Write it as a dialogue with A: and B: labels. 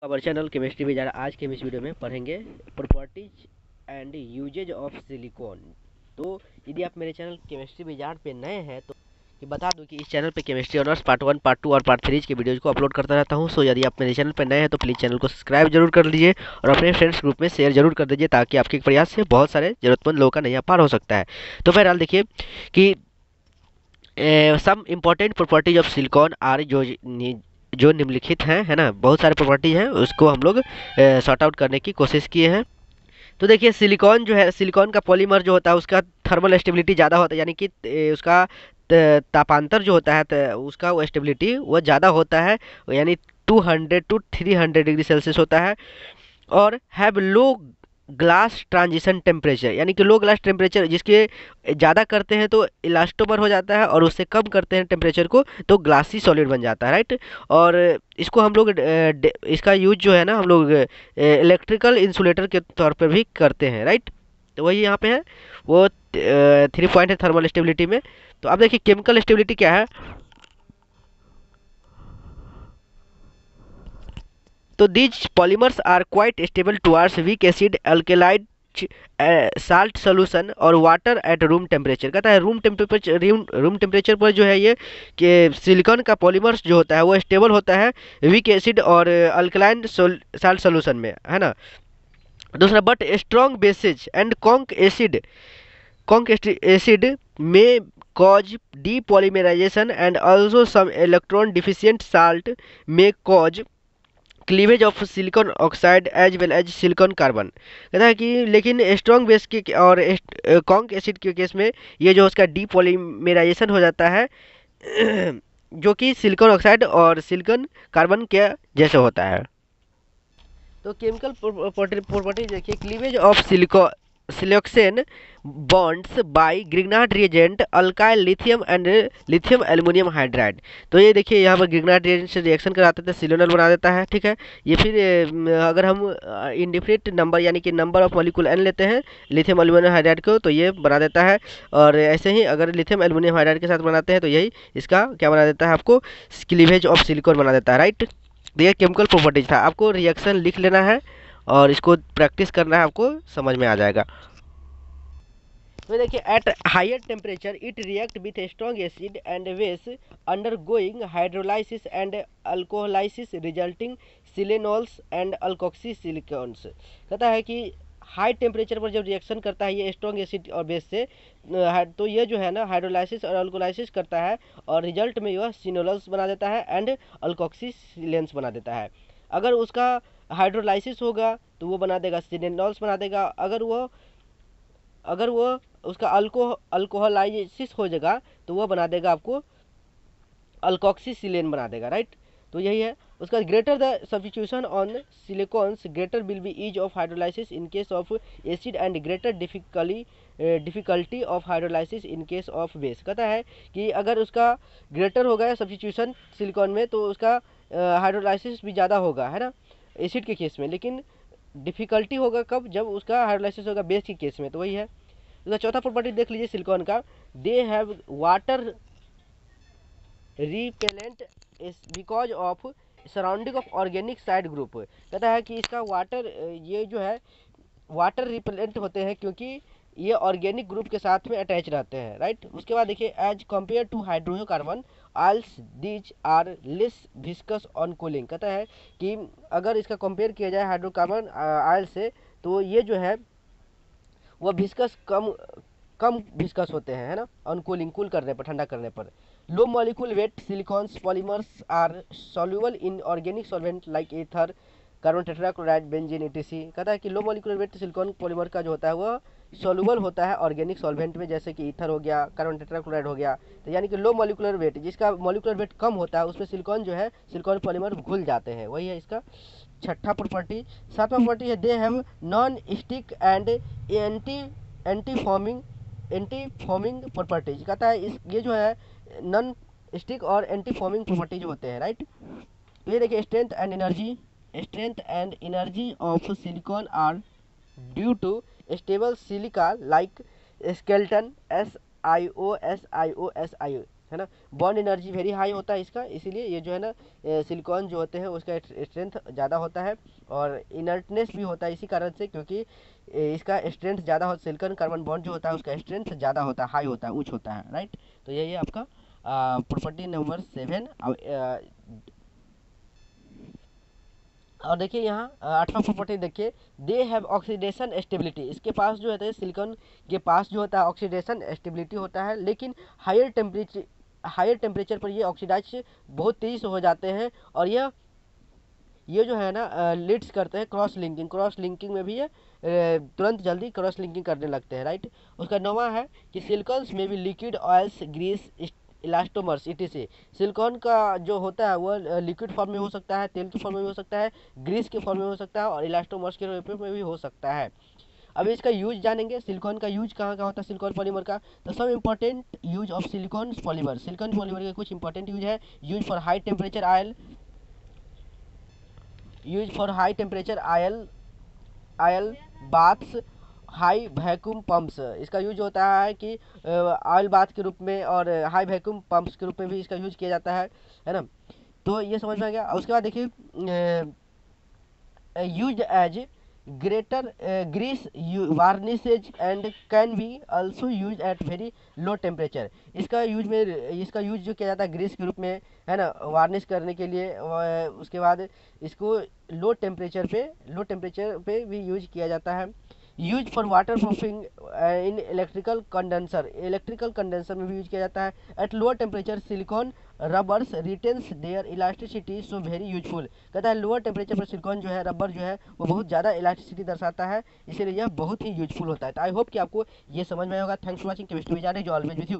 A: हमारे channel chemistry विजार। आज के हम इस वीडियो में पढ़ेंगे properties and usages of silicon. तो यदि आप मेरे चैनल केमिस्ट्री विजार पे नए हैं तो ये बता दूं कि इस चैनल पे केमिस्ट्री ऑनर्स पार्ट 1, पार्ट 2 और पार्ट 3 के वीडियोज़ को अपलोड करता रहता हूं। सो यदि आप मेरे चैनल पर नए हैं तो प्लीज़ चैनल को सब्सक्राइब जरूर कर लीजिए और अपने फ्रेंड्स ग्रुप में शेयर जरूर कर दीजिए ताकि आपके प्रयास से बहुत सारे ज़रूरतमंद लोगों का नया पार हो सकता है। तो बहरहाल देखिए कि some important properties of silicon are जो निम्नलिखित हैं, है ना। बहुत सारे प्रॉपर्टीज हैं, उसको हम लोग सॉर्ट आउट करने की कोशिश किए हैं। तो देखिए सिलिकॉन जो है, सिलिकॉन का पॉलीमर जो होता है उसका थर्मल स्टेबिलिटी ज़्यादा होता है, यानी कि उसका तापांतर जो होता है उसका वो स्टेबिलिटी वो ज़्यादा होता है, यानी 200 टू 300 डिग्री सेल्सियस होता है। और have low glass transition temperature, यानी कि लो ग्लास टेम्परेचर जिसके ज़्यादा करते हैं तो इलास्टोमर हो जाता है और उससे कम करते हैं टेम्परेचर को तो ग्लासी सॉलिड बन जाता है, राइट। और इसको हम लोग इसका यूज जो है ना हम लोग इलेक्ट्रिकल इंसुलेटर के तौर पर भी करते हैं, राइट। तो वही यहाँ पे है, वो 3 पॉइंट है थर्मल स्टेबिलिटी में। तो अब देखिए केमिकल स्टेबिलिटी क्या है। तो these polymers are quite stable towards weak acid alkaline salt solution और वाटर एट रूम टेम्परेचर। कहता है रूम टेम्परेचर पर जो है ये कि सिलिकॉन का पॉलीमर्स जो होता है वो स्टेबल होता है वीक एसिड और अल्कलाइन साल्ट सोल्यूशन में, है ना। दूसरा, but strong bases and conc acid में cause depolymerization and also some electron deficient salt may cause cleavage of silicon oxide as well as silicon carbon. कहता है कि लेकिन स्ट्रॉन्ग बेस के और कॉन्क एसिड के केस में ये जो उसका डीपॉलीमेराइजेशन हो जाता है जो कि सिलिकॉन ऑक्साइड और सिलिकॉन कार्बन के जैसे होता है। तो केमिकल प्रॉपर्टी देखिए, cleavage of silicon bonds by Grignard reagent alkyl lithium and lithium aluminium hydride. तो ये देखिए यहाँ पर ग्रिग्नार्ड रिएजेंट से रिएक्शन कराते थे, सिलोनल बना देता है, ठीक है। ये फिर अगर हम इंडिफिनिट नंबर यानी कि नंबर ऑफ मॉलिक्यूल एन लेते हैं लिथियम एल्युमिनियम हाइड्राइड को तो ये बना देता है। और ऐसे ही अगर लिथियम एल्युमिनियम हाइड्राइड के साथ बनाते हैं तो यही इसका क्या बना देता है, आपको क्लीवेज ऑफ सिलिकॉन बना देता है, राइट। तो ये केमिकल प्रॉपर्टीज था, आपको रिएक्शन लिख लेना है और इसको प्रैक्टिस करना है, आपको समझ में आ जाएगा। तो देखिए, at higher temperature it react with strong acid and base undergoing hydrolysis and alcoholysis resulting silanols and alkoxy silicones. कहता है कि हाई टेम्परेचर पर जब रिएक्शन करता है ये स्ट्रॉन्ग एसिड और बेस से तो ये जो है ना हाइड्रोलाइसिस और अल्कोलाइसिस करता है और रिजल्ट में यह सिनोलस बना देता है एंड अल्कोक्सी सिलेंस बना देता है। अगर उसका हाइड्रोलाइसिस होगा तो वो बना देगा सिनेनॉल्स बना देगा। अगर वो उसका अल्कोहलाइसिस हो जाएगा तो वो बना देगा आपको अल्कोक्सीसिलेन बना देगा, राइट। तो यही है उसका। Greater the substitution on silicones greater will be ease of hydrolysis in case of acid and greater difficulty of hydrolysis in case of base. कहता है कि अगर उसका ग्रेटर होगा सब्स्टिट्यूशन सिलिकॉन में तो उसका हाइड्रोलाइसिस भी ज़्यादा होगा, है ना, एसिड के केस में। लेकिन डिफिकल्टी होगा कब, जब उसका हाइड्रोलाइसिस होगा बेस के केस में। तो वही है उसका। चौथा प्रॉपर्टी देख लीजिए सिलिकॉन का, they have water repellent because of surrounding of organic side group. कहता है कि इसका वाटर ये जो है वाटर रिपेलेंट होते हैं क्योंकि ये ऑर्गेनिक ग्रुप के साथ में अटैच रहते हैं, राइट। उसके बाद देखिए, as compare to hydrocarbon oils these are less viscous on cooling. कहता है कि अगर इसका कंपेयर किया जाए हाइड्रोकार्बन आयल से तो ये जो है वो विस्कस कम विस्कस होते हैं, है ना, ऑन कूलिंग, कूल करने पर, ठंडा करने पर। Low molecule weight silicones polymers are soluble in organic solvent like ether carbon tetrachloride benzene ETC. कहता है कि low molecular weight silicone polymer का जो होता है वो सॉल्युबल होता है ऑर्गेनिक सॉल्वेंट में, जैसे कि ईथर हो गया, कार्बन टेट्राक्लोराइड हो गया। तो यानी कि लो मॉलिक्यूलर वेट, जिसका मॉलिक्यूलर वेट कम होता है उसमें सिलिकॉन जो है सिलिकॉन पॉलीमर घुल जाते हैं। वही है इसका छठा प्रॉपर्टी। सातवां प्रॉपर्टी है they have non stick and anti forming properties. कहता है इस ये जो है नॉन स्टिक और एंटी फॉर्मिंग प्रॉपर्टीज होते हैं, राइट। ये देखिए, strength and energy of silicon are due to stable silica like skeleton S I O. है ना। बॉन्ड एनर्जी वेरी हाई होता है इसका, इसीलिए ये जो है ना सिलिकॉन जो होते हैं उसका स्ट्रेंथ ज़्यादा होता है और इनर्टनेस भी होता है इसी कारण से, क्योंकि इसका स्ट्रेंथ ज़्यादा हो, सिलिकॉन कार्बन बॉन्ड जो होता है उसका स्ट्रेंथ ज़्यादा होता है, हाई होता है, उच्च होता है, राइट। तो यही है आपका प्रॉपर्टी नंबर 7। और देखिए यहाँ 8वां प्रॉपर्टी देखिए, दे हैव ऑक्सीडेशन स्टेबिलिटी। इसके पास जो होता है सिलिकॉन के पास जो होता है ऑक्सीडेशन स्टेबिलिटी होता है, लेकिन हायर टेम्परेचर पर ये ऑक्सीडाइज बहुत तेज़ी से हो जाते हैं और ये जो है ना लीड्स करते हैं क्रॉस लिंकिंग में भी ये तुरंत जल्दी क्रॉस लिंकिंग करने लगते हैं, राइट। उसका 9वां है कि सिलिकॉन्स में भी liquid oils grease elastomers etc. Silicon का जो होता है वो लिक्विड फॉर्म में हो सकता है, तेल के फॉर्म में भी हो सकता है, ग्रीस के फॉर्म में हो सकता है और इलास्टोमर्स के रूप में भी हो सकता है। अब इसका यूज जानेंगे, सिलिकॉन का यूज कहाँ का होता है सिलिकॉन पॉलीमर का। तो सब important use of silicon polymer के कुछ इंपॉर्टेंट यूज है। Use for high temperature oil baths, high vacuum pumps. इसका यूज होता है कि ऑयल बाथ के रूप में और हाई वैक्यूम पंप्स के रूप में भी इसका यूज किया जाता है ना। तो ये समझ में आ गया। उसके बाद देखिए use as greater grease varnishes and can be also use at very low temperature. इसका यूज जो किया जाता है ग्रीस के रूप में, है ना, वार्निश करने के लिए। उसके बाद इसको लो टेम्परेचर पे भी यूज किया जाता है। Use for waterproofing in electrical condenser में भी यूज किया जाता है। At lower temperature silicon rubbers retains their elasticity so very useful. कहता है लोअर टेम्परेचर पर सिलिकॉन जो है, रबर जो है, वो बहुत ज़्यादा इलास्टिसिटी दर्शाता है, इसीलिए यह बहुत ही यूजफुल होता है। तो आई होप कि आपको ये समझ में आएगा। Thanks for watching chemistry with जो ऑलवेज विथ यू।